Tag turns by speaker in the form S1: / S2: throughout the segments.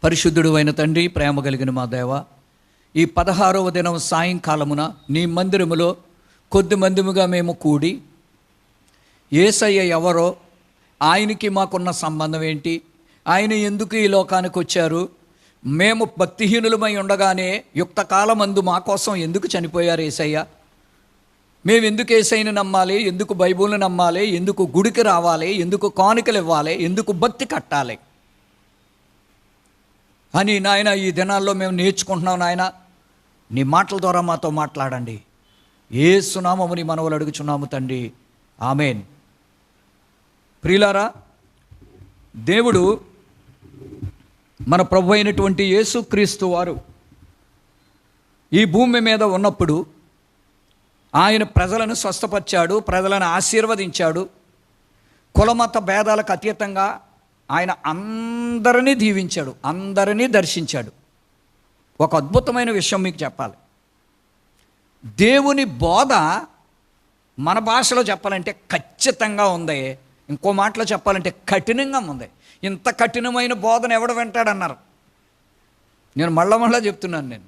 S1: పరిశుద్ధుడు అయిన తండ్రి, ప్రేమ కలిగిన మా దేవ, ఈ 16వ దినం సాయంకాలమున నీ మందిరములో కొద్దిమందిముగా మేము కూడి, యేసయ్య ఎవరో, ఆయనకి మాకున్న సంబంధం ఏంటి, ఆయన ఎందుకు ఈ లోకానికి వచ్చారు, మేము భక్తిహీనులమై ఉండగానే యుక్త కాలమందు మా కోసం ఎందుకు చనిపోయారు యేసయ్య, మేము ఎందుకు యేసయ్యని నమ్మాలి, ఎందుకు బైబిల్ని నమ్మాలి, ఎందుకు గుడికి రావాలి, ఎందుకు కానుకలు ఇవ్వాలి, ఎందుకు భక్తి కట్టాలి అని నాయన ఈ దినాల్లో మేము నేర్చుకుంటున్నాం. నాయన నీ మాటల ద్వారా మాతో మాట్లాడండి. యేసు నామముని మనవులు అడుగుచున్నాము తండ్రి, ఆమేన్. ప్రియులారా, దేవుడు మన ప్రభు అయినటువంటి యేసుక్రీస్తు వారు ఈ భూమి మీద ఉన్నప్పుడు ఆయన ప్రజలను స్వస్థపరిచాడు, ప్రజలను ఆశీర్వదించాడు. కులమత భేదాలకు అతీతంగా ఆయన అందరినీ దీవించాడు, అందరినీ దర్శించాడు. ఒక అద్భుతమైన విషయం మీకు చెప్పాలి. దేవుని బోధ మన భాషలో చెప్పాలంటే ఖచ్చితంగా ఉంది, ఇంకో మాటలో చెప్పాలంటే కఠినంగా ఉంది. ఇంత కఠినమైన బోధన ఎవడు వింటాడన్నారు. నేను మళ్ళా చెప్తున్నాను. నేను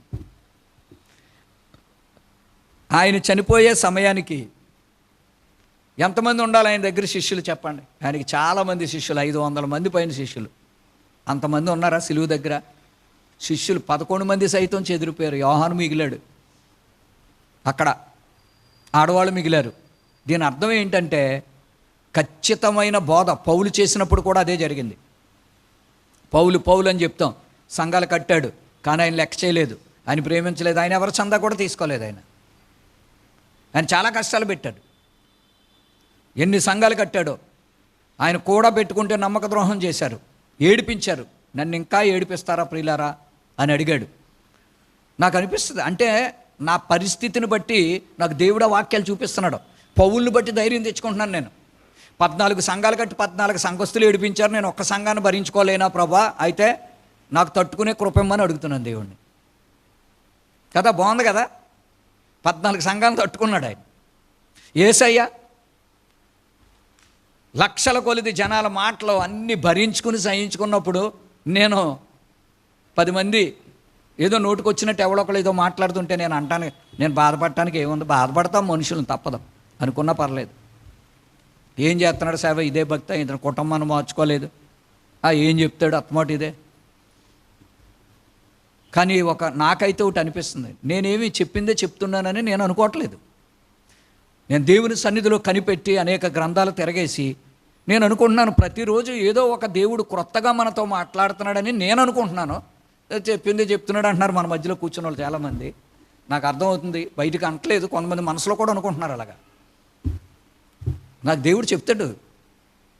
S1: ఆయన చనిపోయే సమయానికి ఎంతమంది ఉండాలి ఆయన దగ్గర శిష్యులు చెప్పండి. ఆయనకి చాలామంది శిష్యులు, 500 మంది పైన శిష్యులు. అంతమంది ఉన్నారా సిలువ దగ్గర? శిష్యులు 11 మంది సైతం చెదిరిపోయారు. యోహాను మిగిలాడు, అక్కడ ఆడవాళ్ళు మిగిలారు. దీని అర్థం ఏంటంటే ఖచ్చితమైన బోధ పౌలు చేసినప్పుడు కూడా అదే జరిగింది. పౌలు అని చెప్తాం, సంఘాలు కట్టాడు, కానీ ఆయన లెక్క చేయలేదు, ఆయన ప్రేమించలేదు, ఆయన ఎవరి చందా కూడా తీసుకోలేదు. ఆయన చాలా కష్టాలు పెట్టాడు. ఎన్ని సంఘాలు కట్టాడో. ఆయన కూడా పెట్టుకుంటే నమ్మక ద్రోహం చేశారు, ఏడిపించారు. నన్ను ఇంకా ఏడిపిస్తారా ప్రియులారా అని అడిగాడు. నాకు అనిపిస్తుంది, అంటే నా పరిస్థితిని బట్టి నాకు దేవుడు వాక్యాలు చూపిస్తున్నాడు. పౌల్ని బట్టి ధైర్యం తెచ్చుకుంటున్నాను. నేను 14 సంఘాలు కట్టి 14 సంఘస్థులు ఏడిపించారు, నేను ఒక్క సంఘాన్ని భరించుకోలేనా ప్రభా, అయితే నాకు తట్టుకునే కృపమ్మని అడుగుతున్నాను దేవుణ్ణి. కదా, బాగుంది కదా. 14 సంఘాలను తట్టుకున్నాడు ఆయన. యేసయ్య లక్షల కొలిది జనాల మాటలు అన్నీ భరించుకుని సహించుకున్నప్పుడు నేను 10 మంది ఏదో నోటుకొచ్చినట్టు ఎవడొకళ్ళు ఏదో మాట్లాడుతుంటే నేను అంటాను, నేను బాధపడటానికి ఏముంది, బాధపడతాం మనుషులను, తప్పదు అనుకున్నా పర్లేదు. ఏం చేస్తున్నాడు సేవ, ఇదే భక్తి, ఇతను కుటుంబాన్ని మార్చుకోలేదు, ఏం చెప్తాడు అత్తమాట ఇదే. కానీ నాకైతే ఒకటి అనిపిస్తుంది, నేనేమి చెప్పిందే చెప్తున్నానని నేను అనుకోవట్లేదు. నేను దేవుని సన్నిధిలో కనిపెట్టి అనేక గ్రంథాలు తిరగేసి నేను అనుకుంటున్నాను, ప్రతిరోజు ఏదో ఒక దేవుడు క్రొత్తగా మనతో మాట్లాడుతున్నాడని నేను అనుకుంటున్నాను. చెప్పిందే చెప్తున్నాడు అంటున్నారు మన మధ్యలో కూర్చున్న వాళ్ళు చాలామంది. నాకు అర్థమవుతుంది, బయటికి అంటలేదు, కొంతమంది మనసులో కూడా అనుకుంటున్నారు అలాగా. నాకు దేవుడు చెప్తాడు,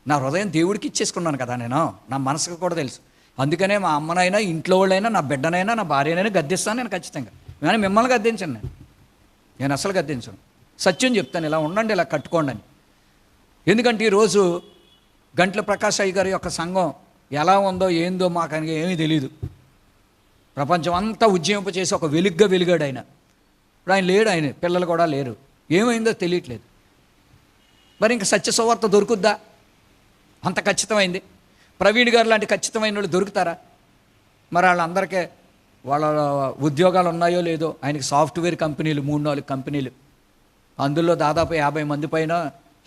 S1: నా హృదయం దేవుడికి ఇచ్చేసుకున్నాను కదా నేను, నా మనసుకు కూడా తెలుసు. అందుకనే మా అమ్మనైనా, ఇంట్లో వాళ్ళైనా, నా బిడ్డనైనా, నా భార్యనైనా గద్దిస్తాను నేను ఖచ్చితంగా. కానీ మిమ్మల్ని గద్దించను, నేను అసలు గద్దించను. సత్యం చెప్తాను, ఇలా ఉండండి, ఇలా కట్టుకోండి అని. ఎందుకంటే ఈరోజు గంట్ల ప్రకాష్ అయ్య గారి యొక్క సంఘం ఎలా ఉందో ఏందో మాకు ఏమీ తెలియదు. ప్రపంచం అంతా ఉజ్జయింపచేసి ఒక వెలిగాడు ఆయన. ఇప్పుడు ఆయన లేడు, ఆయన పిల్లలు కూడా లేరు, ఏమైందో తెలియట్లేదు. మరి ఇంకా సత్య సువార్త దొరుకుద్దా? అంత ఖచ్చితమైంది. ప్రవీణ్ గారు లాంటి ఖచ్చితమైన వాళ్ళు దొరుకుతారా? మరి వాళ్ళందరికీ వాళ్ళ ఉద్యోగాలు ఉన్నాయో లేదో. ఆయనకి సాఫ్ట్వేర్ కంపెనీలు 3-4 కంపెనీలు, అందులో దాదాపు 50 మంది పైన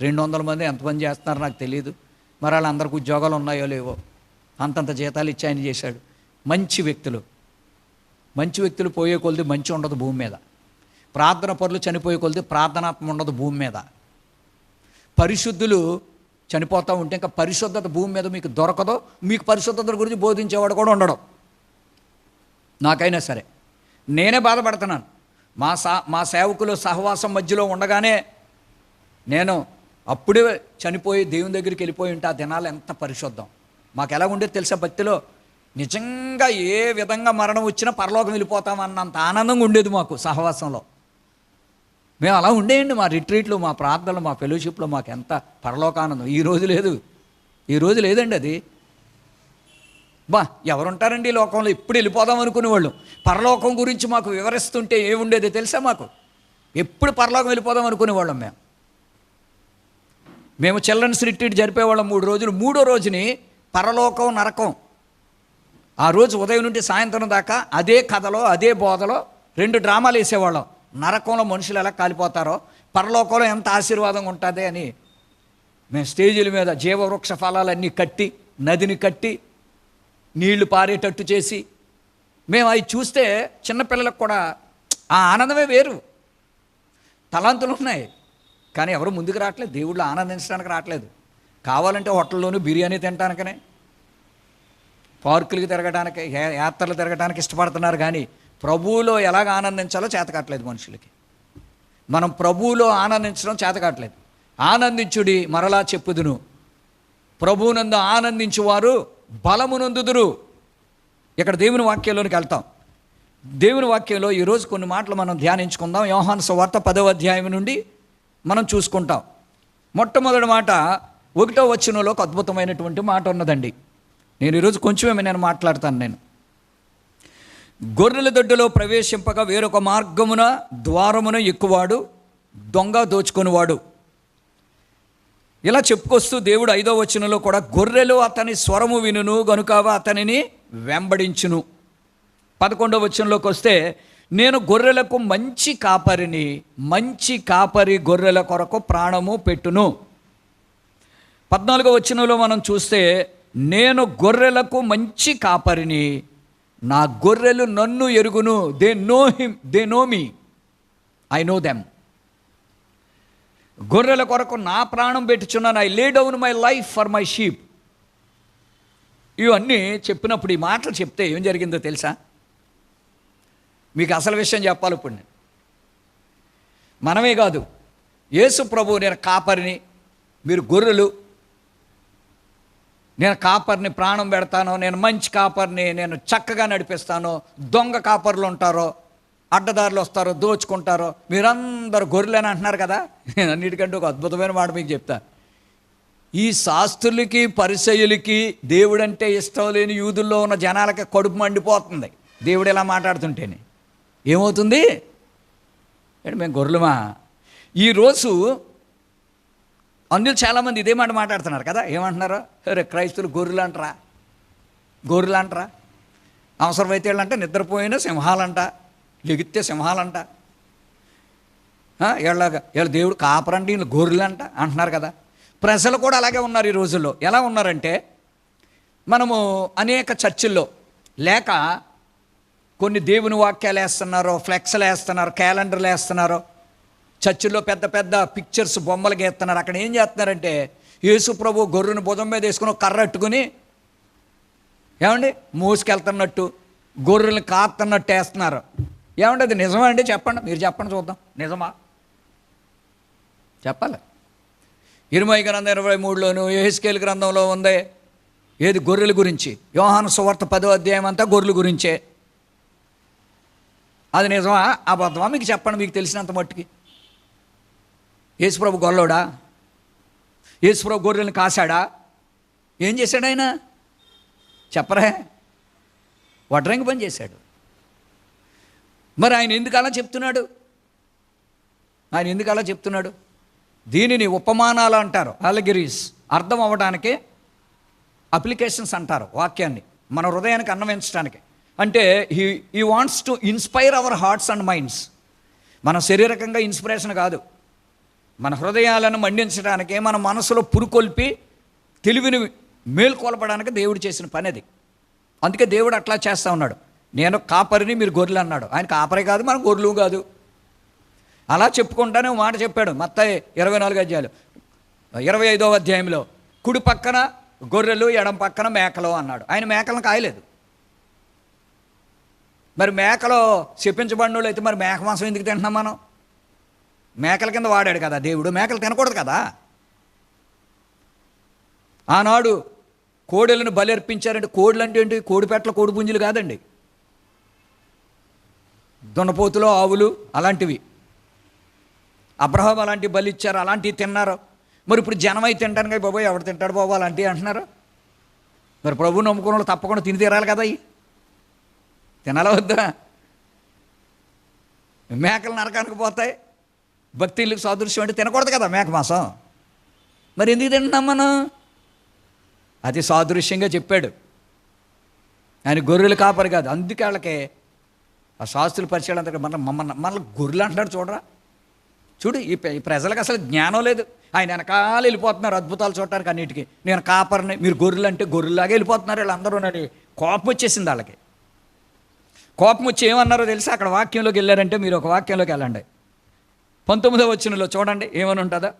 S1: 200 మంది ఎంతమంది చేస్తున్నారో నాకు తెలియదు. మరి వాళ్ళందరికీ ఉద్యోగాలు ఉన్నాయో లేవో. అంతంత జీతాలు ఇచ్చి ఆయన చేశాడు. మంచి వ్యక్తులు పోయే కొలిది మంచి ఉండదు భూమి మీద. ప్రార్థన పరులు చనిపోయే కొలిది ప్రార్థనాత్మ ఉండదు భూమి మీద. పరిశుద్ధులు చనిపోతూ ఉంటే ఇంకా పరిశుద్ధత భూమి మీద మీకు దొరకదో. మీకు పరిశుద్ధత గురించి బోధించేవాడు కూడా ఉండడం. నాకైనా సరే నేనే బాధపడుతున్నాను. మా సేవకులు సహవాసం మధ్యలో ఉండగానే నేను అప్పుడే చనిపోయి దేవుని దగ్గరికి వెళ్ళిపోయి ఉంటే ఆ దినాలు ఎంత పరిశుద్ధం. మాకు ఎలా ఉండేది తెలుసా భక్తిలో? నిజంగా ఏ విధంగా మరణం వచ్చినా పరలోకం వెళ్ళిపోతామన్నంత ఆనందంగా ఉండేది మాకు సహవాసంలో. మేము అలా ఉండేయండి. మా రిట్రీట్లు, మా ప్రార్థనలు, మా ఫెలోషిప్లో మాకు ఎంత పరలోకానందం. ఈ రోజు లేదండి అది. ఎవరుంటారండి ఈ లోకంలో? ఎప్పుడు వెళ్ళిపోదాం అనుకునేవాళ్ళు. పరలోకం గురించి మాకు వివరిస్తుంటే ఏముండేది తెలుసా? మాకు ఎప్పుడు పరలోకం వెళ్ళిపోదాం అనుకునేవాళ్ళం. మేము చిల్డ్రన్స్ రిట్రీట్ జరిపేవాళ్ళం 3 రోజులు. 3వ రోజుని పరలోకం నరకం ఆ రోజు ఉదయం నుండి సాయంత్రం దాకా అదే కథలో అదే బోధలో 2 డ్రామాలు వేసేవాళ్ళం. నరకంలో మనుషులు ఎలా కాలిపోతారో, పరలోకంలో ఎంత ఆశీర్వాదంగా ఉంటుంది అని మేము స్టేజీల మీద జీవవృక్ష ఫలాలన్నీ కట్టి, నదిని కట్టి, నీళ్లు పారేటట్టు చేసి, మేము అవి చూస్తే చిన్నపిల్లలకు కూడా ఆ ఆనందమే వేరు. తలాంతులు ఉన్నాయి కానీ ఎవరు ముందుకు రావట్లేదు, దేవుళ్ళు ఆనందించడానికి రావట్లేదు. కావాలంటే హోటల్లోనూ బిర్యానీ తినడానికనే, పార్కులకి తిరగడానికి, యాత్రలు తిరగడానికి ఇష్టపడుతున్నారు కానీ ప్రభువులో ఎలాగ ఆనందించాలో చేతకాట్లేదు మనుషులకి. మనం ప్రభువులో ఆనందించడం చేతకాట్లేదు. ఆనందించుడి, మరలా చెప్పుదును, ప్రభువునందు ఆనందించువారు బలమునందుదురు. ఇక్కడ దేవుని వాక్యంలోనికి వెళ్తాం. దేవుని వాక్యంలో ఈరోజు కొన్ని మాటలు మనం ధ్యానించుకుందాం. యోహాను సువార్త 10వ అధ్యాయం నుండి మనం చూసుకుంటాం. మొట్టమొదటి మాట 1వ వచనంలో ఒక అద్భుతమైనటువంటి మాట ఉన్నదండి. నేను ఈరోజు కొంచెమే నేను మాట్లాడతాను. గొర్రెల దొడ్డిలో ప్రవేశింపగా వేరొక మార్గమున ద్వారమున ఎక్కువాడు, దొంగ దోచుకొనివాడు. ఇలా చెప్పుకొస్తూ దేవుడు 5వ వచనంలో కూడా గొర్రెలు అతని స్వరము వినును గనుక అతనిని వెంబడించును. 11వ వచనంలోకి వస్తే నేను గొర్రెలకు మంచి కాపరిని, మంచి కాపరి గొర్రెల కొరకు ప్రాణము పెట్టును. 14వ వచనంలో మనం చూస్తే నేను గొర్రెలకు మంచి కాపరిని, నా గొర్రెలు నన్ను ఎరుగును, they know him, they know me, I know them. గొర్రెల కొరకు నా ప్రాణం పెట్టుచున్నాను, I lay down my life for my sheep. ఇవన్నీ చెప్పినప్పుడు, ఈ మాటలు చెప్తే ఏం జరిగిందో తెలుసా? మీకు అసలు విషయం చెప్పాలి ఇప్పుడు నేను. మనమే కాదు, యేసు ప్రభు నేను కాపరిని, మీరు గొర్రెలు, నేను కాపరిని, ప్రాణం పెడతాను, నేను మంచి కాపరిని, నేను చక్కగా నడిపిస్తాను. దొంగ కాపర్లు ఉంటారో, అడ్డదారులు వస్తారో, దోచుకుంటారో, మీరందరూ గొర్రెలని అంటున్నారు కదా. నేను అన్నిటికంటే ఒక అద్భుతమైన మాట మీకు చెప్తా. ఈ శాస్త్రులకి పరిసయ్యులకి దేవుడంటే ఇష్టం లేని యూదుల్లో ఉన్న జనాలకి కడుపు మండిపోతుంది దేవుడు ఇలా మాట్లాడుతుంటేనే. ఏమవుతుంది అంటే మేము గొర్రెలమా? ఈరోజు అందులో చాలామంది ఇదే మాట మాట్లాడుతున్నారు కదా. ఏమంటున్నారు? అరే క్రైస్తువులు గొర్రెలు అంటరా, గొర్రెలు అంటరా. అవసరమైతే వీళ్ళంట నిద్రపోయిన సింహాలంట, లెగితే సింహాలంట, వీళ్ళ దేవుడు కాపరంటే వీళ్ళు గొర్రెలంట అంటున్నారు కదా. ప్రజలు కూడా అలాగే ఉన్నారు ఈ రోజుల్లో. ఎలా ఉన్నారంటే, మనము అనేక చర్చిల్లో లేక కొన్ని దేవుని వాక్యాలు వేస్తున్నారు, ఫ్లెక్స్లు వేస్తున్నారు, క్యాలెండర్లు వేస్తున్నారు, చర్చిల్లో పెద్ద పెద్ద పిక్చర్స్ బొమ్మలు గీస్తున్నారు. అక్కడ ఏం చేస్తున్నారంటే, యేసు ప్రభు గొర్రెను భుజం మీద వేసుకుని కర్ర అట్టుకుని ఏమండి మోసుకెళ్తున్నట్టు, గొర్రెలను కాస్తున్నట్టు వేస్తున్నారు. ఏమండి అది నిజమా అండి? చెప్పండి, మీరు చెప్పండి చూద్దాం. నిజమా? చెప్పాలి. ఇర్మీయా గ్రంథం 23లోను, యెహెజ్కేలు గ్రంథంలో ఉంది ఏది? గొర్రెల గురించి. యోహాను సువార్త 10వ అధ్యాయం అంతా గొర్రెల గురించే. అది నిజమా అబద్ధమా? మీకు చెప్పండి, మీకు తెలిసినంత మట్టుకి. యేసుప్రభు గొర్రెలోడా? యేసుప్రభు గొర్రెలను కాశాడా? ఏం చేశాడు ఆయన? చెప్పరే. వడ్రంగి పని చేశాడు. మరి ఆయన ఎందుకు అలా చెప్తున్నాడు? ఆయన ఎందుకు అలా చెప్తున్నాడు? దీనిని ఉపమానాలు అంటారు, అలెగరీస్. అర్థం అవ్వడానికి అప్లికేషన్స్ అంటారు వాక్యాన్ని, మన హృదయానికి అన్వయించడానికి. అంటే he wants to inspire our hearts and minds. మన శరీరకంగా ఇన్స్పిరేషన్ కాదు, మన హృదయాలను మండించడానికి, మన మనసులో పురుకొల్పి తెలివిని మేల్కొల్పడానికి దేవుడు చేసిన పని అది. అందుకే దేవుడు అట్లా చేస్తూ ఉన్నాడు. నేను కాపరిని, మీరు గొర్రెలు అన్నాడు. ఆయన కాపరే కాదు, మనం గొర్రెలు కాదు. అలా చెప్పుకుంటానే మాట చెప్పాడు మత్తయి 24 అధ్యాయాలు 25వ అధ్యాయంలో, కుడి పక్కన గొర్రెలు, ఎడం పక్కన మేకలు అన్నాడు. ఆయన మేకలను కాయలేదు. మరి మేకలో చెప్పించబడిన వాళ్ళు అయితే మరి మేక మాంసం ఎందుకు తింటున్నాం మనం? మేకల కింద వాడాడు కదా దేవుడు, మేకలు తినకూడదు కదా. ఆనాడు కోడెలను బలర్పించారంటే, కోడలు అంటే ఏంటి? కోడిపెట్ల కోడి పుంజులు కాదండి, దున్నపోతులు, ఆవులు అలాంటివి. అబ్రహాం అలాంటివి బలి ఇచ్చారు, అలాంటివి తిన్నారు. మరి ఇప్పుడు జనం అయితే తింటాను కదా, బాబోయ్ ఎవడు తింటాడు బాబు అలాంటివి అంటున్నారు. మరి ప్రభువు నమ్ముకున్న వాళ్ళు తప్పకుండా తిని తీరాలి కదా, అవి తినాలా వద్దా? మేకలు నరకానికి పోతాయి, భక్తులకు సాదృశ్యం అంటే తినకూడదు కదా మేక మాంసం. మరి ఎందుకు తింటున్నాం మనం? అది సాదృశ్యంగా చెప్పాడు. ఆయన గొర్రెలు కాపరి కాదు. అందుకే వాళ్ళకి ఆ శాస్త్రుల పరిచయం అంతా మన గొర్రెలు అంటున్నాడు. చూడరా, చూడు ఈ ప్రజలకు అసలు జ్ఞానం లేదు. ఆయన వెనకాల వెళ్ళిపోతున్నారు అద్భుతాలు చూడటానికి అన్నిటికీ. నేను కాపరిని, మీరు గొర్రెలు అంటే గొర్రెలాగే వెళ్ళిపోతున్నారు వీళ్ళందరూ. నన్ను కోపం వచ్చేసింది వాళ్ళకి. కోపం వచ్చి ఏమన్నారో తెలిసి అక్కడ వాక్యంలోకి వెళ్ళారంటే మీరు ఒక వాక్యంలోకి వెళ్ళండి. 19వ వచనంలో చూడండి ఏమని ఉంటుందా.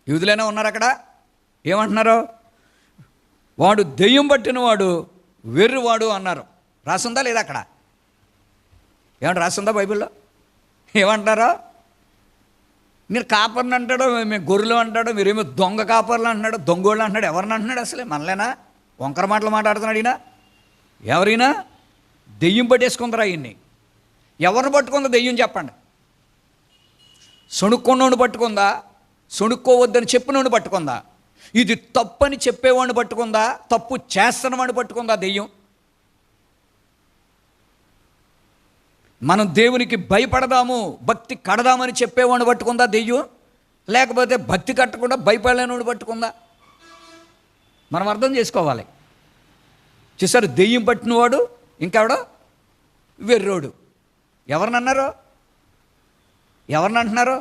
S1: యూదులైనా ఉన్నారు అక్కడ. ఏమంటున్నారు? వాడు దెయ్యం పట్టిన వాడు వెర్రివాడు అన్నారు. రాసుందా లేదా అక్కడ? ఏమంటే రాసుందా బైబిల్లో? ఏమంటున్నారో? మీరు కాపర్ని అంటాడు, మేము గొర్రెలు అంటాడు, మీరేమో దొంగ కాపర్లు అంటున్నాడు, దొంగోళ్ళు అంటున్నాడు. ఎవరిని అంటున్నాడు అసలే? మనలేనా? వంకర మాటలు మాట్లాడుతున్నాడు ఈయన. ఎవరైనా దెయ్యం పట్టేసుకుందరా ఈయన్ని? ఎవరిని పట్టుకుందా దెయ్యం చెప్పండి? సొణుక్కున్నోడిని పట్టుకుందా? సొణుక్కోవద్దని చెప్పినోడిని పట్టుకుందా? ఇది తప్పని చెప్పేవాడిని పట్టుకుందా? తప్పు చేస్తున్నవాడిని పట్టుకుందా దెయ్యం? మనం దేవునికి భయపడదాము, భక్తి కడదామని చెప్పేవాడిని పట్టుకుందా దెయ్యం? లేకపోతే భక్తి కట్టకుండా భయపడలేనివాడిని పట్టుకుందా? మనం అర్థం చేసుకోవాలి. చూసారు, దెయ్యం పట్టినవాడు ఇంకెవడో వెర్రోడు. ఎవరినన్నారు? ఎవరిని అంటున్నారు?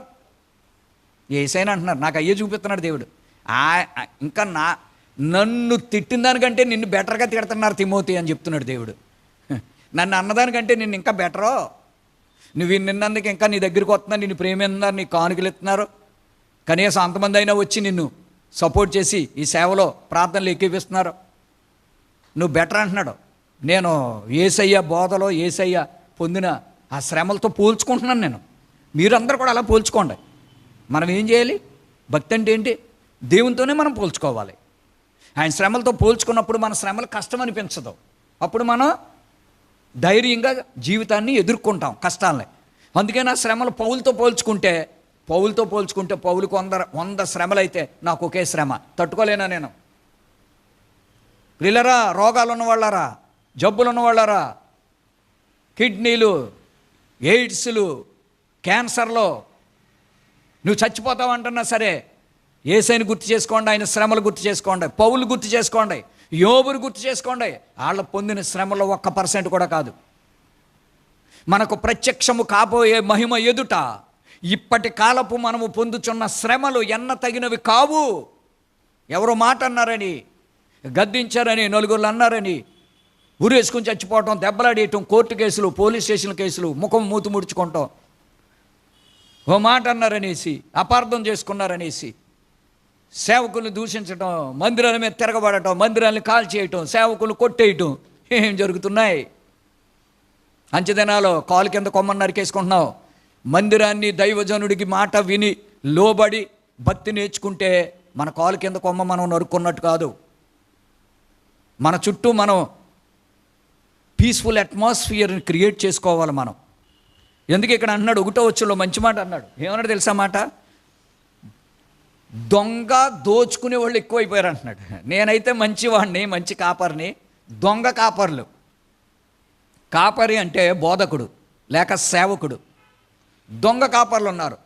S1: యేసయ్యని అంటున్నారు. నాకు అయ్యే చూపిస్తున్నాడు దేవుడు. ఇంకా నన్ను తిట్టిన దానికంటే నిన్ను బెటర్గా తిడుతున్నారు తిమోతి అని చెప్తున్నాడు దేవుడు. నన్ను అన్నదానికంటే నిన్ను ఇంకా బెటరో, నువ్వు నిన్నందుకు ఇంకా నీ దగ్గరికి వస్తున్నా, నిన్ను ప్రేమిస్తున్నారు, నీ కానుకలు ఇస్తున్నారు, కనీసం అంతమంది అయినా వచ్చి నిన్ను సపోర్ట్ చేసి ఈ సేవలో ప్రార్థనలు ఎక్కిపిస్తున్నారు, నువ్వు బెటర్ అంటున్నాడు. నేను యేసయ్య బోధలో యేసయ్య పొందిన ఆ శ్రమలతో పోల్చుకుంటున్నాను నేను. మీరందరూ కూడా అలా పోల్చుకోండి. మనం ఏం చేయాలి? భక్తి అంటే ఏంటి? దేవునితోనే మనం పోల్చుకోవాలి. ఆయన శ్రమలతో పోల్చుకున్నప్పుడు మన శ్రమలు కష్టం అనిపించదు. అప్పుడు మనం ధైర్యంగా జీవితాన్ని ఎదుర్కొంటాం, కష్టాలని. అందుకే నా శ్రమలు పౌలుతో పోల్చుకుంటే పౌలుకు 100 శ్రమలు అయితే నాకు ఒకే శ్రమ. తట్టుకోలేనా నేను? పిల్లరా, రోగాలు ఉన్నవాళ్ళారా, జబ్బులు ఉన్నవాళ్ళారా, కిడ్నీలు, ఎయిడ్స్లు, క్యాన్సర్లో నువ్వు చచ్చిపోతావంటున్నా సరే యేసయ్యని గుర్తు చేసుకోండి, ఆయన శ్రమలు గుర్తు చేసుకోండి, పౌలు గుర్తు చేసుకోండి, యోబుని గుర్తు చేసుకోండి. వాళ్ళ పొందిన శ్రమలో 1% కూడా కాదు. మనకు ప్రత్యక్షము కాబోయే మహిమ ఎదుట ఇప్పటి కాలపు మనము పొందుచున్న శ్రమలు ఎన్న తగినవి కావు. ఎవరో మాట అన్నారని, గద్దించారని, నలుగురు అన్నారని ఉరేసుకుని చచ్చిపోవటం, దెబ్బలాడేయటం, కోర్టు కేసులు, పోలీస్ స్టేషన్ కేసులు, ముఖం మూతి ముడుచుకోవటం, ఓ మాట అన్నారనేసి అపార్థం చేసుకున్నారనేసి సేవకుల్ని దూషించటం, మందిరాల మీద తిరగబడటం, మందిరాన్ని కాల్చేయటం, సేవకులు కొట్టేయటం ఏం జరుగుతున్నాయి? అంచెదినాలో కాలు కింద కొమ్మని నరికేసుకుంటున్నావు. మందిరాన్ని దైవజనుడికి మాట విని లోబడి భక్తి నేర్చుకుంటే మన కాలు కింద కొమ్మ మనం నరుక్కున్నట్టు కాదు. మన చుట్టూ మనం పీస్ఫుల్ అట్మాస్ఫియర్ని క్రియేట్ చేసుకోవాలి మనం. ఎందుకు ఇక్కడ అంటున్నాడు 1వ వచనంలో మంచి మాట అన్నాడు. ఏమన్నాడు తెలుసా మాట? దొంగ దోచుకునే వాళ్ళు ఎక్కువైపోయారు అంటున్నాడు. నేనైతే మంచివాడిని, మంచి కాపరిని, దొంగ కాపర్లు. కాపరి అంటే బోధకుడు లేక సేవకుడు. దొంగ కాపర్లు ఉన్నారు.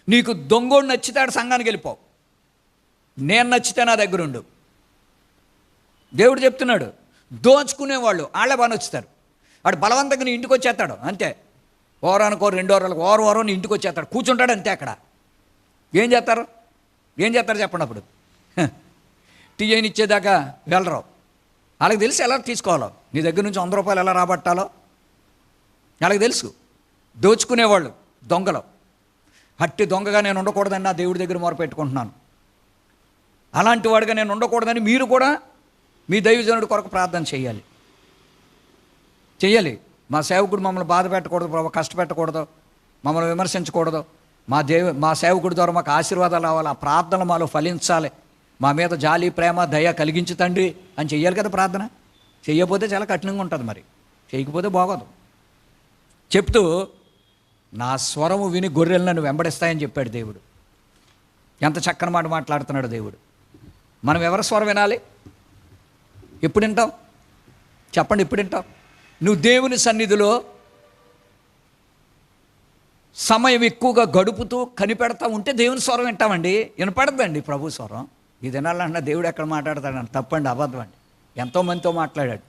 S1: నీకు దొంగోడు నచ్చితే సంఘానికి వెళ్ళిపోవు, నేను నచ్చితే నా దగ్గర ఉండు. దేవుడు చెప్తున్నాడు. దోచుకునేవాళ్ళు వాళ్ళే బాగా నచ్చుతారు. వాడు బలవంతంగా నీ ఇంటికి వచ్చేస్తాడు అంతే. వారానికో 2 వారాలకు వారం నీ ఇంటికి వచ్చేస్తాడు, కూర్చుంటాడు అంతే. అక్కడ ఏం చేస్తారు చెప్పండి. అప్పుడు టీ అయిన ఇచ్చేదాకా వెళ్ళరు. వాళ్ళకి తెలుసు ఎలా తీసుకోవాలో, నీ దగ్గర నుంచి 100 రూపాయలు ఎలా రాబట్టాలో వాళ్ళకి తెలుసు. దోచుకునేవాళ్ళు దొంగలు. అట్టి దొంగగా నేను ఉండకూడదని నా దేవుడి దగ్గర మొరపెట్టుకుంటున్నాను. అలాంటి వాడిగా నేను ఉండకూడదని మీరు కూడా మీ దైవజనుడి కొరకు ప్రార్థన చెయ్యాలి. మా సేవకుడు మమ్మల్ని బాధ పెట్టకూడదు ప్రభు, కష్టపెట్టకూడదు, మమ్మల్ని విమర్శించకూడదు. మా సేవకుడి ద్వారా మాకు ఆశీర్వాదాలు రావాలి, ఆ ప్రార్థనలు మాలో ఫలించాలి, మా మీద జాలి ప్రేమ దయ కలిగించు తండ్రి అని చెయ్యాలి కదా ప్రార్థన. చెయ్యకపోతే చాలా కఠినంగా ఉంటుంది, మరి చేయకపోతే బాగోదు. చెప్తూ నా స్వరము విని గొర్రెలు నన్ను వెంబడిస్తాయని చెప్పాడు దేవుడు. ఎంత చక్కని మాట మాట్లాడుతున్నాడు దేవుడు. మనం ఎవరి స్వరం వినాలి? ఎప్పుడు వింటాం చెప్పండి? ఎప్పుడు వింటాం? నువ్వు దేవుని సన్నిధిలో సమయం ఎక్కువగా గడుపుతూ కనిపెడతా ఉంటే దేవుని స్వరం వింటామండి. వినపడద్దండి ప్రభు స్వరం. ఈ దినాలన్నా దేవుడు ఎక్కడ మాట్లాడతాడని తప్పండి, అబద్ధం అండి. ఎంతోమందితో మాట్లాడాడు.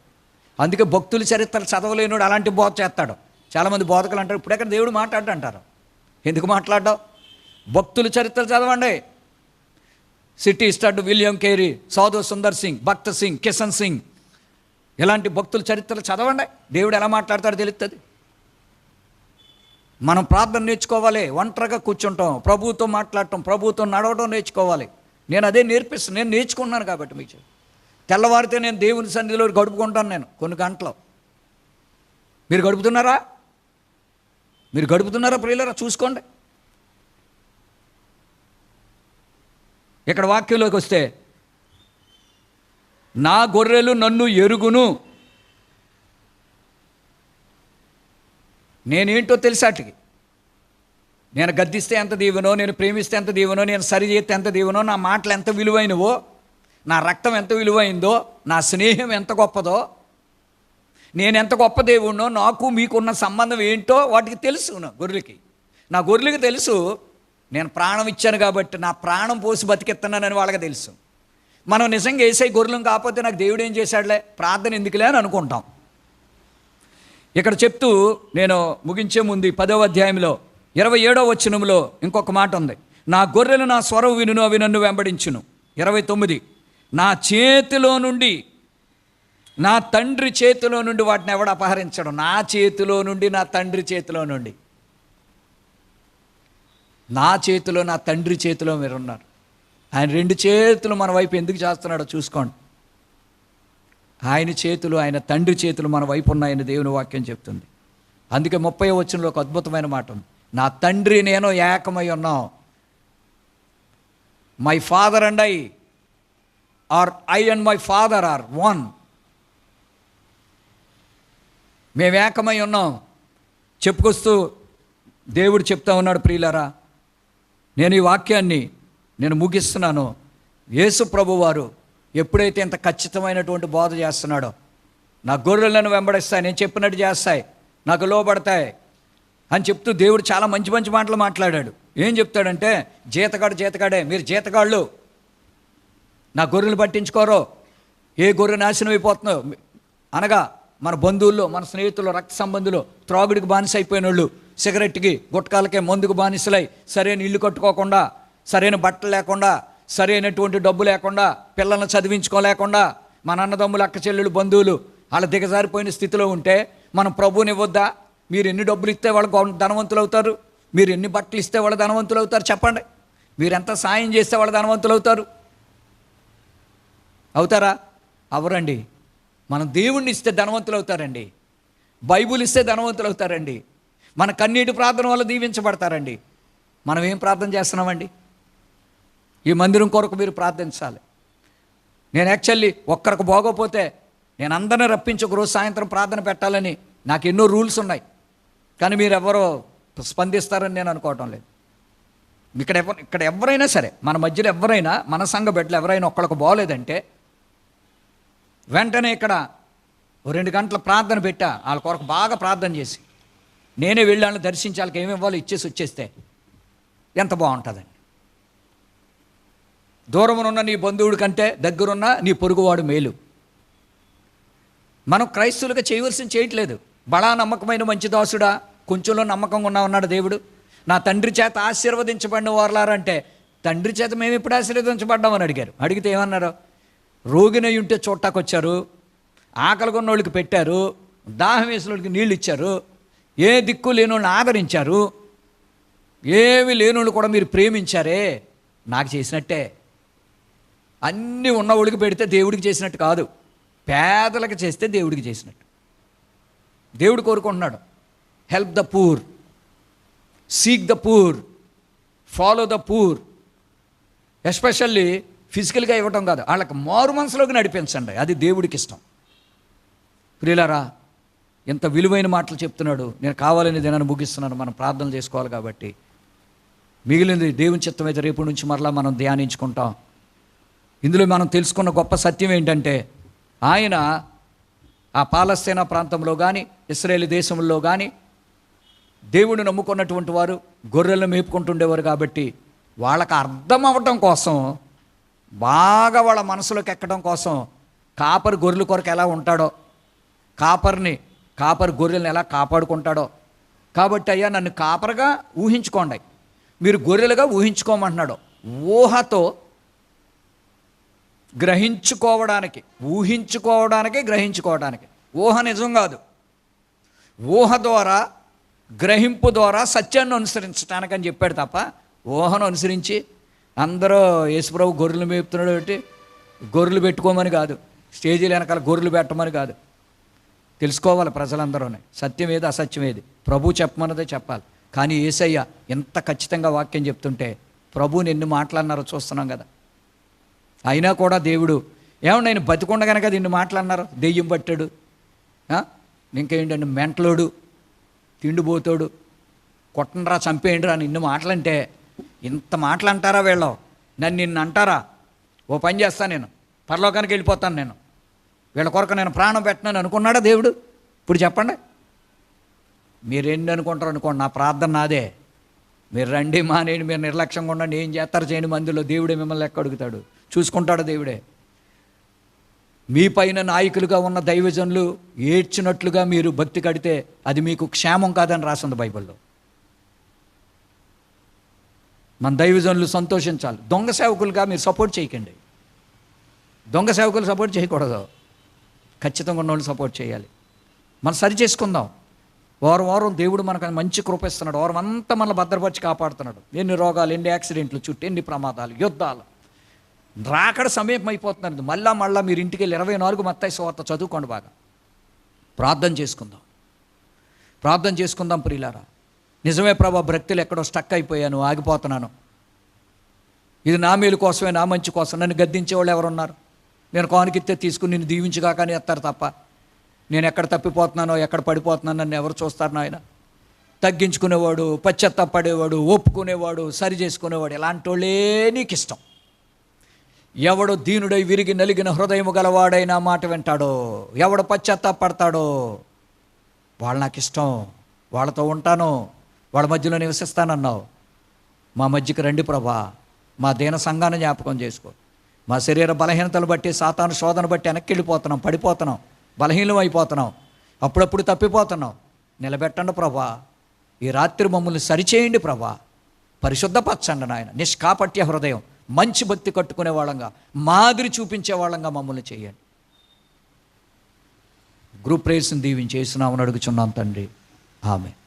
S1: అందుకే భక్తుల చరిత్రలు చదవలేనుడు అలాంటి బోధ చేస్తాడు. చాలామంది బోధకులు అంటారు ఇప్పుడు ఎక్కడ దేవుడు మాట్లాడు అంటారు. ఎందుకు మాట్లాడ్డావు? భక్తుల చరిత్రలు చదవండి. సిటీ స్టడ్ విలియం కేరీ, సాధు సుందర్ సింగ్, భక్త్ సింగ్, కిషన్ సింగ్, ఇలాంటి భక్తుల చరిత్రలు చదవండి. దేవుడు ఎలా మాట్లాడతాడో తెలుస్తుంది. మనం ప్రార్థన నేర్చుకోవాలి. ఒంటరిగా కూర్చుంటాం, ప్రభువుతో మాట్లాడటం, ప్రభువుతో నడవడం నేర్చుకోవాలి. నేను అదే నేర్పిస్తాను. నేను నేర్చుకున్నాను కాబట్టి మీకు తెల్లవారితే నేను దేవుని సన్నిధిలో గడుపుకుంటాను. నేను కొన్ని గంటలు. మీరు గడుపుతున్నారా? మీరు గడుపుతున్నారా ప్రియులారా? చూసుకోండి. ఇక్కడ వాక్యంలోకి వస్తే, నా గొర్రెలు నన్ను ఎరుగును. నేనేంటో తెలిసాటికి. నేను గద్దిస్తే ఎంత దీవెనో, నేను ప్రేమిస్తే ఎంత దీవెనో, నేను సరి చేస్తే ఎంత దీవెనో, నా మాటలు ఎంత విలువైనవో, నా రక్తం ఎంత విలువైందో, నా స్నేహం ఎంత గొప్పదో, నేను ఎంత గొప్ప దేవుణ్ణో, నాకు మీకున్న సంబంధం ఏంటో వాటికి తెలుసు. నా గొర్రెలకి తెలుసు. నేను ప్రాణం ఇచ్చాను కాబట్టి నా ప్రాణం పోసి బతికెత్తున్నానని వాళ్ళకి తెలుసు. మనం నిజంగా వేసే గొర్రెలం కాకపోతే నాకు దేవుడు ఏం చేశాడులే, ప్రార్థన ఎందుకులే అని అనుకుంటాం. ఇక్కడ చెప్తూ నేను ముగించే ముందు 10వ అధ్యాయంలో 27వ వచనంలో ఇంకొక మాట ఉంది. నా గొర్రెలు నా స్వరం వినును, అవి నన్ను వెంబడించును. 29, నా చేతిలో నుండి, నా తండ్రి చేతిలో నుండి వాటిని ఎవడు అపహరించడం. నా చేతిలో నుండి, నా తండ్రి చేతిలో నుండి. నా చేతిలో, నా తండ్రి చేతిలో మీరున్నారు. ఆయన 2 చేతులు మన వైపు ఎందుకు చేస్తున్నాడో చూసుకోండి. ఆయన చేతులు, ఆయన తండ్రి చేతులు మన వైపు ఉన్నాయని దేవుని వాక్యం చెప్తుంది. అందుకే 30వ వచనంలో ఒక అద్భుతమైన మాట ఉంది. నా తండ్రి నేను ఏకమై ఉన్నాం. My father and I and my father are one. మేము ఏకమై ఉన్నాం చెప్పుకొస్తూ దేవుడు చెప్తా ఉన్నాడు. ప్రియులారా, నేను ఈ వాక్యాన్ని నేను ముగిస్తున్నాను. యేసు ప్రభు వారు ఎప్పుడైతే ఇంత ఖచ్చితమైనటువంటి బోధ చేస్తున్నాడో, నా గొర్రెలను వెంబడిస్తాయి, నేను చెప్పినట్టు చేస్తాయి, నాకు లోబడతాయి అని చెప్తూ దేవుడు చాలా మంచి మంచి మాటలు మాట్లాడాడు. ఏం చెప్తాడంటే, జీతగాడే, మీరు జీతగాళ్ళు, నా గొర్రెలు పట్టించుకోరో, ఏ గొర్రె నాశనం అయిపోతుందో. అనగా మన బంధువుల్లో, మన స్నేహితులు, రక్త సంబంధులు త్రాగుడికి బానిస అయిపోయిన వాళ్ళు, సిగరెట్కి, గుట్కాలకే, మందుకు బానిసలై, సరైన ఇల్లు కట్టుకోకుండా, సరైన బట్టలు లేకుండా, సరైనటువంటి డబ్బు లేకుండా, పిల్లల్ని చదివించుకోలేకుండా, మన అన్నదమ్ములు, అక్క చెల్లెలు, బంధువులు వాళ్ళ దిగజారిపోయిన స్థితిలో ఉంటే మనం ప్రభువుని ఇవ్వద్దా? మీరు ఎన్ని డబ్బులు ఇస్తే వాళ్ళు ధనవంతులు అవుతారు? మీరు ఎన్ని బట్టలు ఇస్తే వాళ్ళు ధనవంతులు అవుతారు? చెప్పండి. మీరు ఎంత సాయం చేస్తే వాళ్ళు ధనవంతులు అవుతారు? అవుతారా? అవరండి. మనం దేవుణ్ణి ఇస్తే ధనవంతులు అవుతారండి. బైబుల్ ఇస్తే ధనవంతులు అవుతారండి. మన కన్నీటి ప్రార్థన వల్ల దీవించబడతారండి. మనం ఏం ప్రార్థన చేస్తున్నామండి? ఈ మందిరం కొరకు మీరు ప్రార్థించాలి. నేను యాక్చువల్లీ ఒక్కరికి బాగోపోతే నేను అందరిని రప్పించి ఒకరోజు సాయంత్రం ప్రార్థన పెట్టాలని నాకు ఎన్నో రూల్స్ ఉన్నాయి. కానీ మీరు ఎవరో స్పందిస్తారని నేను అనుకోవటం లేదు. ఇక్కడ ఎవరైనా సరే, మన మధ్యలో ఎవరైనా, మన సంఘ బిడ్డలు ఎవరైనా ఒక్కళ్ళకు బాగోలేదంటే వెంటనే ఇక్కడ 2 గంటల ప్రార్థన పెట్టా, వాళ్ళ కొరకు బాగా ప్రార్థన చేసి నేనే వెళ్ళి వాళ్ళని దర్శించి వాళ్ళకి ఏమి ఇవ్వాలో ఇచ్చేసి వచ్చేస్తే ఎంత బాగుంటుందండి. దూరమునున్న నీ బంధువుడి కంటే దగ్గరున్న నీ పొరుగువాడు మేలు. మనం క్రైస్తవులుగా చేయవలసింది చేయట్లేదు. బడా నమ్మకమైన మంచి దాసుడా, కొంచెంలో నమ్మకంగా ఉన్నాడు దేవుడు. నా తండ్రి చేత ఆశీర్వదించబడిన వారలారంటే, తండ్రి చేత మేము ఎప్పుడు ఆశీర్వదించబడ్డామని అడిగారు. అడిగితే ఏమన్నారు? రోగినై ఉంటే చూట్టాకు వచ్చారు, ఆకలి కొన్న వాళ్ళకి పెట్టారు, దాహం వేసిన వాళ్ళకి నీళ్ళు ఇచ్చారు, ఏ దిక్కు లేని వాళ్ళని ఆదరించారు, ఏమి లేనోళ్ళు కూడా మీరు ప్రేమించారే, నాకు చేసినట్టే. అన్నీ ఉన్నవాళ్ళకి పెడితే దేవుడికి చేసినట్టు కాదు, పేదలకు చేస్తే దేవుడికి చేసినట్టు. దేవుడు కోరుకుంటున్నాడు, help the poor, seek the poor, follow the poor. Especially ఫిజికల్గా ఇవ్వటం కాదు, వాళ్ళకి మారు మనసులోకి నడిపించండి. అది దేవుడికి ఇష్టం. ప్రియులారా, ఎంత విలువైన మాటలు చెప్తున్నాడు. నేను కావాలని దినాన్ని ముగిస్తున్నాను. మనం ప్రార్థన చేసుకోవాలి కాబట్టి మిగిలింది దేవుని చిత్తమైతే రేపు నుంచి మరలా మనం ధ్యానించుకుంటాం. ఇందులో మనం తెలుసుకున్న గొప్ప సత్యం ఏంటంటే, ఆయన ఆ పాలస్తీనా ప్రాంతంలో కానీ, ఇశ్రాయేలు దేశంలో కానీ దేవుడిని నమ్ముకున్నటువంటి వారు గొర్రెలను మేపుకుంటుండేవారు కాబట్టి వాళ్ళకి అర్థం అవ్వటం కోసం బాగా వాళ్ళ మనసులోకి ఎక్కడం కోసం కాపరి గొర్రెల కొరకు ఎలా ఉంటాడో, కాపరి గొర్రెలను ఎలా కాపాడుకుంటాడో. కాబట్టి అయ్యా నన్ను కాపరిగా ఊహించుకోండి, మీరు గొర్రెలుగా ఊహించుకోమంటున్నాడు. ఊహతో గ్రహించుకోవడానికి, గ్రహించుకోవడానికి. ఊహ నిజం కాదు. ఊహ ద్వారా, గ్రహింపు ద్వారా సత్యాన్ని అనుసరించడానికి అని చెప్పాడు తప్ప ఊహను అనుసరించి అందరూ యేసుప్రభు గొర్రెలు మేపుతున్నాడు కాబట్టి గొర్రెలు పెట్టుకోమని కాదు, స్టేజీల వెనకాల గొర్రెలు పెట్టమని కాదు. తెలుసుకోవాలి ప్రజలందరూనే, సత్యం ఏది అసత్యం ఏది ప్రభు చెప్పమన్నదే చెప్పాలి. కానీ యేసయ్య ఎంత ఖచ్చితంగా వాక్యం చెప్తుంటే ప్రభువుని ఎన్ని మాట్లాడినారో చూస్తున్నాం కదా. అయినా కూడా దేవుడు ఏమన్నా నేను బతికుండగానే కదా ఇన్ని మాట్లాడినారు. దెయ్యం పట్టాడు, ఇంకేంటంటే మెంటలోడు, తిండిపోతాడు, కొట్టండ్రా చంపేయండిరా అని ఇన్ని మాటలంటే, ఇంత మాటలు అంటారా వీళ్ళు? నిన్ను అంటారా? ఓ పని చేస్తాను, నేను పరలోకానికి వెళ్ళిపోతాను, నేను వీళ్ళ కొరకు నేను ప్రాణం పెట్టనని అనుకున్నాడా దేవుడు? ఇప్పుడు చెప్పండి, మీరేంటి అనుకుంటారు అనుకోండి, నా ప్రార్థన నాదే. మీరు రండి మానేయండి, మీరు నిర్లక్ష్యంగా ఉండండి, ఏం చేస్తారు చేయండి, మందిలో దేవుడే మిమ్మల్ని లెక్క అడుగుతాడు, చూసుకుంటాడు దేవుడే. మీ పైన నాయకులుగా ఉన్న దైవజనులు ఏడ్చినట్లుగా మీరు భక్తి కడితే అది మీకు క్షేమం కాదని రాసింది బైబిల్లో. మన దైవజనులు సంతోషించాలి. దొంగ సేవకులుగా మీరు సపోర్ట్ చేయకండి. దొంగ సేవకులు సపోర్ట్ చేయకూడదు, ఖచ్చితంగా ఉన్న వాళ్ళు సపోర్ట్ చేయాలి. మనం సరి చేసుకుందాం. వారం దేవుడు మనకు మంచి కృప ఇస్తున్నాడు. వారం అంతా మనల్ని భద్రపరిచి కాపాడుతున్నాడు. ఎన్ని రోగాలు, ఎన్ని యాక్సిడెంట్లు, చుట్టూ ఎన్ని ప్రమాదాలు, యుద్ధాలు, రాకడ సమీపం అయిపోతున్నది. మళ్ళా మీరు ఇంటికి వెళ్ళి 24 మత్తయి సువార్త చదువుకోండి, బాగా ప్రార్థన చేసుకుందాం ప్రియులారా. నిజమే ప్రభా, భక్తులు ఎక్కడో స్టక్ అయిపోయాను, ఆగిపోతున్నాను, ఇది నా మేలు కోసమే, నా మంచి కోసం. నన్ను గద్దించేవాళ్ళు ఎవరున్నారు? నేను కానుకిస్తే తీసుకుని నిన్ను దీవించుగా కానీ ఎత్తారు తప్ప నేను ఎక్కడ తప్పిపోతున్నానో, ఎక్కడ పడిపోతున్నానో నన్ను ఎవరు చూస్తారు నాయన? తగ్గించుకునేవాడు, పశ్చాత్తాపడేవాడు, ఒప్పుకునేవాడు, సరి చేసుకునేవాడు, ఇలాంటి వాళ్ళే నీకు ఇష్టం. ఎవడు దీనుడై విరిగి నలిగిన హృదయము గలవాడైనా మాట వింటాడో, ఎవడు పశ్చాత్తాపడతాడో వాళ్ళు నాకు ఇష్టం, వాళ్ళతో ఉంటాను, వాళ్ళ మధ్యలో నివసిస్తానన్నావు. మా మధ్యకి రండి ప్రభా, మా దీన సంఘాన్ని జ్ఞాపకం చేసుకో. మా శరీర బలహీనతలు బట్టి, సాతాను శోధన బట్టి వెనక్కి వెళ్ళిపోతున్నాం, పడిపోతున్నాం, బలహీనం అయిపోతున్నాం, అప్పుడప్పుడు తప్పిపోతున్నాం. నిలబెట్టండి ప్రభా, ఈ రాత్రి మమ్మల్ని సరిచేయండి ప్రభా, పరిశుద్ధపరచండి నాయన. నిష్కాపట్య హృదయం, మంచి భక్తి కట్టుకునే వాళ్ళంగా, మాదిరి చూపించే వాళ్ళంగా మమ్మల్ని చేయండి. గ్రూప్ ప్రేయర్స్ని దీవించి యేసునామమున అడుగుచున్నాం తండ్రి, ఆమేన్.